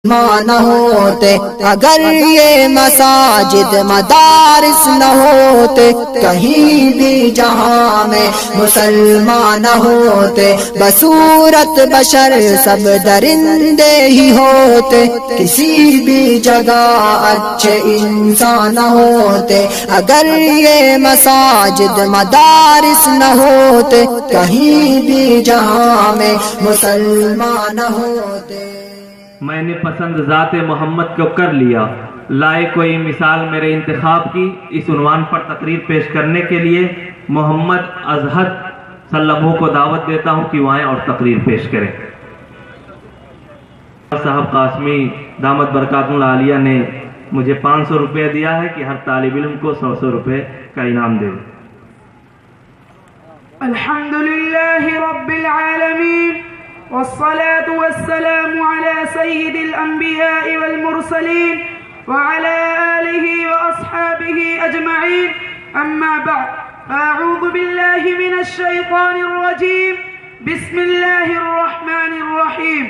نہ ہوتے، اگر یہ مساجد مدارس نہ ہوتے، کہیں بھی جہاں میں مسلمان نہ ہوتے، بصورت بشر سب درندے ہی ہوتے، کسی بھی جگہ اچھے انسان نہ ہوتے، اگر یہ مساجد مدارس نہ ہوتے، کہیں بھی جہاں میں مسلمان نہ ہوتے۔ میں نے پسند ذات محمد کو کر لیا، لائے کوئی مثال میرے انتخاب کی۔ اس عنوان پر تقریر پیش کرنے کے لیے محمد ازہد سلمہ کو دعوت دیتا ہوں کہ وہ آئیں اور تقریر پیش کریں۔ صاحب قاسمی دامت برکاتہ العالیہ نے مجھے 500 روپے دیا ہے کہ ہر طالب علم کو 100 روپے کا انعام دے۔ الحمدللہ رب العالمین والصلاة والسلام على سيد الأنبياء والمرسلين وعلى آله وأصحابه أجمعين، أما بعد، أعوذ بالله من الشيطان الرجيم، بسم الله الرحمن الرحيم،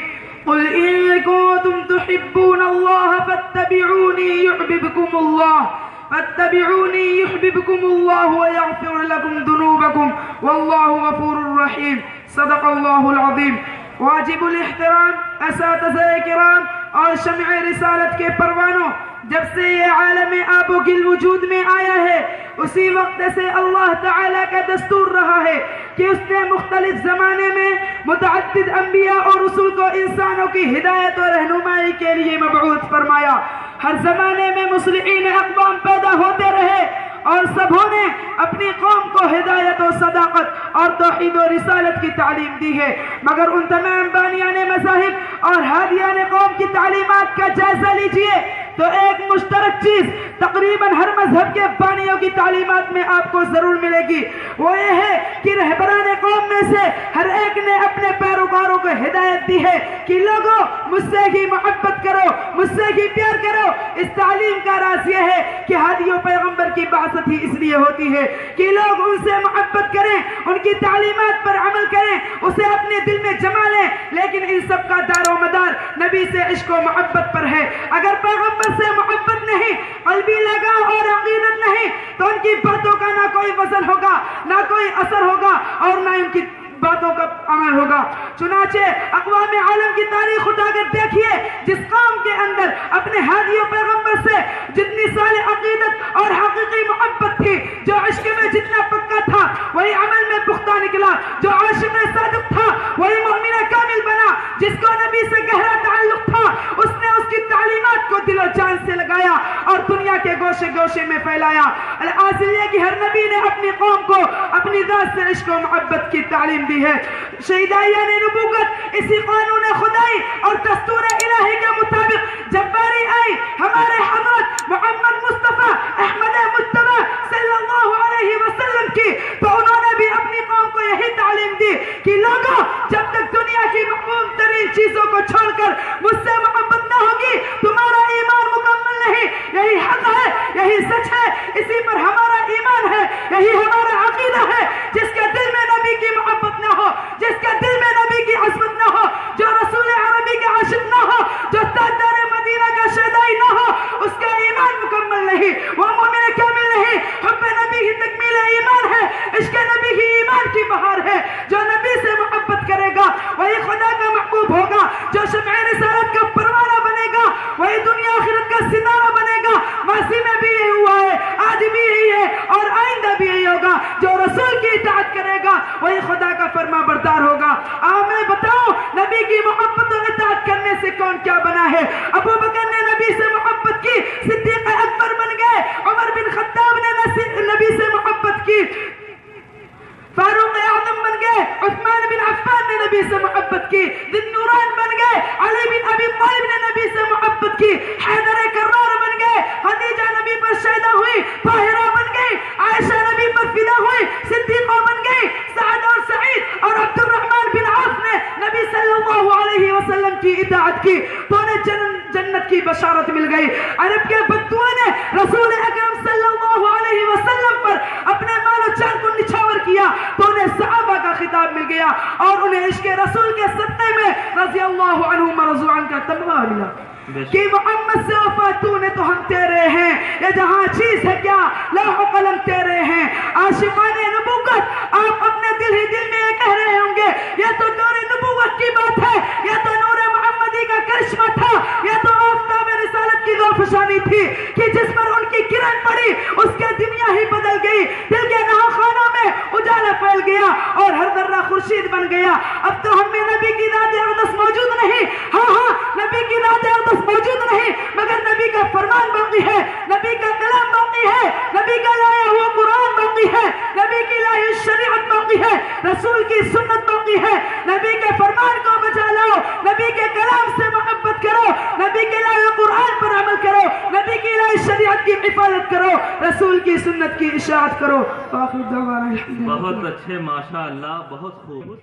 قل إن كنتم تحبون الله فاتبعوني يحببكم الله فاتبعوني يحببكم الله ويغفر لكم ذنوبكم والله غفور رحيم، صدق الله العظيم۔ واجب الاحترام اساتذہ کرام اور شمع رسالت کے پروانوں، جب سے یہ عالم آب و گل وجود میں آیا ہے اسی وقت سے اللہ تعالیٰ کا دستور رہا ہے کہ اس نے مختلف زمانے میں متعدد انبیاء اور رسول کو انسانوں کی ہدایت اور رہنمائی کے لیے مبعوث فرمایا۔ ہر زمانے میں مصلحین اقوام پیدا ہوتے رہے اور سبھوں نے اپنی قوم کو ہدایت و صداقت اور توحید و رسالت کی تعلیم دی ہے، مگر ان تمام بانیان مذاہب اور ہادیان قوم کی تعلیمات کا جائزہ لیجئے تو ایک مشترک چیز تقریباً ہر مذہب کے بانیوں کی تعلیمات میں آپ کو ضرور ملے گی، وہ یہ ہے کہ رہبران قوم میں سے ہر ایک نے اپنے پیروکاروں کو ہدایت دی ہے کہ لوگوں مجھ سے ہی محبت کرو، مجھ سے ہی پیار کرو۔ اس تعلیم کا راز یہ ہے کہ ہادی و پیغمبر کی بعثت ہی اس لیے ہوتی ہے کہ لوگ ان سے محبت کریں، ان کی تعلیمات پر عمل کریں، اسے اپنے دل میں جما لیں، لیکن ان سب کا دار و مدار نبی سے عشق و محبت پر ہے۔ اگر پیغمبر سے محبت نہیں، قلبی لگاؤ اور عقیدت نہیں تو ان کی باتوں کا نہ کوئی وزن ہوگا، نہ کوئی اثر ہوگا اور نہ ان کی باتوں کا عمل ہوگا۔ چنانچہ اقوام عالم کی تاریخ اٹھا کر دیکھیے، جس قوم کے اندر اپنے ہادی و پیغمبر سے جتنی صالح عقیدت اور حقیقی محبت تھی، جو عشق میں جتنا پکا تھا وہی عمل میں پختہ نکلا، جو عاشق صادق تھا وہی مومن کامل بنا، جس کو نبی سے گہرا تعلق تھا اس نے اس کی تعلیمات کو دل و جان سے لگایا اور دنیا کے گوشے گوشے میں پھیلایا۔ الحاصل یہ کہ ہر نبی نے اپنی قوم کو اپنی ذات سے عشق و محبت کی تعلیم دی ہے۔ شہدائیان نبوت اسی قانون خدائی اور دستور الہی کے مطابق جب باری آئی ہمارے حضرت محمد مصطفیٰ احمد مجتبی صلی اللہ علیہ وسلم کی، تو انہوں نے بھی اپنی قوم کو یہی تعلیم دی کہ لوگوں جب تک دنیا کی محبوب ترین چیزوں کو چھوڑ کر مجھ سے محبت نہ ہوگی تمہارا ایمان مکمل نہیں۔ یہی حق ہے، یہی سچ ہے، اسی پر ہمارا ایمان ہے، یہی ہمارا عقیدہ ہے۔ جس کے دل میں نبی کی محبت نہ ہو، جس کے دل میں نبی کی عظمت نہ ہو، جو رسول عربی کے عاشق نہ ہو، جو تاجدار مدینہ کا شہدائی نہ ہو، اس کا ایمان مکمل نہیں، وہ مومن کامل نہیں۔ حب نبی ہی تکمیل ایمان ہے، عشق نبی ہی ایمان کی بہار ہے۔ جو نبی سے محبت کرے گا وہی خدا کا محبوب ہوگا، جو شمع رسالت کا پروانہ بنے گا وہی دنیا آخرت کا ستارہ بنے گا۔ ماضی میں بھی یہی ہوا ہے، آج بھی یہی ہے اور آئندہ بھی یہی ہوگا۔ جو رسول کی اطاعت کرے گا وہی خدا کا فرما بردار ہوگا۔ میں بتاؤں نبی کی محبت اور اطاعت کرنے سے کون کیا بنا ہے؟ ابو بکر نے نبی سے محبت کی، صدیق اکبر بن گئے، عمر بن خطاب نے نبی سے محبت کی، فاروق اعظم بن گئے، عثمان بن عفان نے نبی سے محبت کی، ذی النورین بن گئے، علی بن ابی طالب نے نبی سے محبت کی، حیدر کرار بن گئے، خدیجہ نبی پر شہیدہ ہوئی، طاہرہ بن گئی، عائشہ نبی پر فدا ہوئی، صدیقہ بن گئی، سعد اور سعید اور عبد الرحمن بن عوف نے نبی صلی اللہ علیہ وسلم کی اطاعت کی تو انہیں جنت کی بشارت مل گئی۔ عرب کے بدوؤں نے رسول اکرم صلی اللہ علیہ وسلم پر اپنے مال و جان کو نچھاور کیا تو انہیں صحابہ کا خطاب مل گیا اور انہیں عشق رسول کے صدقے میں رضی اللہ عنہم ورضوا عنہ کا تمغہ ملا کہ محمد سے وفا تو نے تو ہم تیرے ہیں، یہ جہاں چیز ہے کیا لوح و قلم تیرے ہیں۔ عاشقان نبوت آپ اپنے دل ہی دل میں یہ کہہ رہے ہوں گے یہ تو نور نبوت کی بات ہے، یہ تو نور محمدی کا کرشمہ تھا، یہ تو آفتاب رسالت کی ذوفشانی تھی کہ جس پر ان کی کرن پڑی اس کے دنیا ہی بدل گئی، دل کے نہاخانوں میں اجالا پھیل گیا اور ہر ذرہ خورشید بن گیا۔ اب تو ہم میں نبی کی ذات اقدس موجود نہیں، ہاں نبی کی ذات اقدس موجود نہیں، مگر نبی کا فرمان باقی ہے، نبی کا کلام باقی ہے، نبی کا لایا ہوا قرآن باقی ہے، نبی کی لائی شریعت باقی ہے، رسول کی سنت باقی ہے۔ نبی کے فرمان کو بچا لاؤ، نبی کے کلام سے محبت کرو، نبی کے لائے قرآن پر عمل کرو، نبی کی لائی شریعت کی حفاظت کرو، رسول کی سنت کی اشاعت کرو۔ بہت اچھے، ماشاءاللہ، بہت خوب۔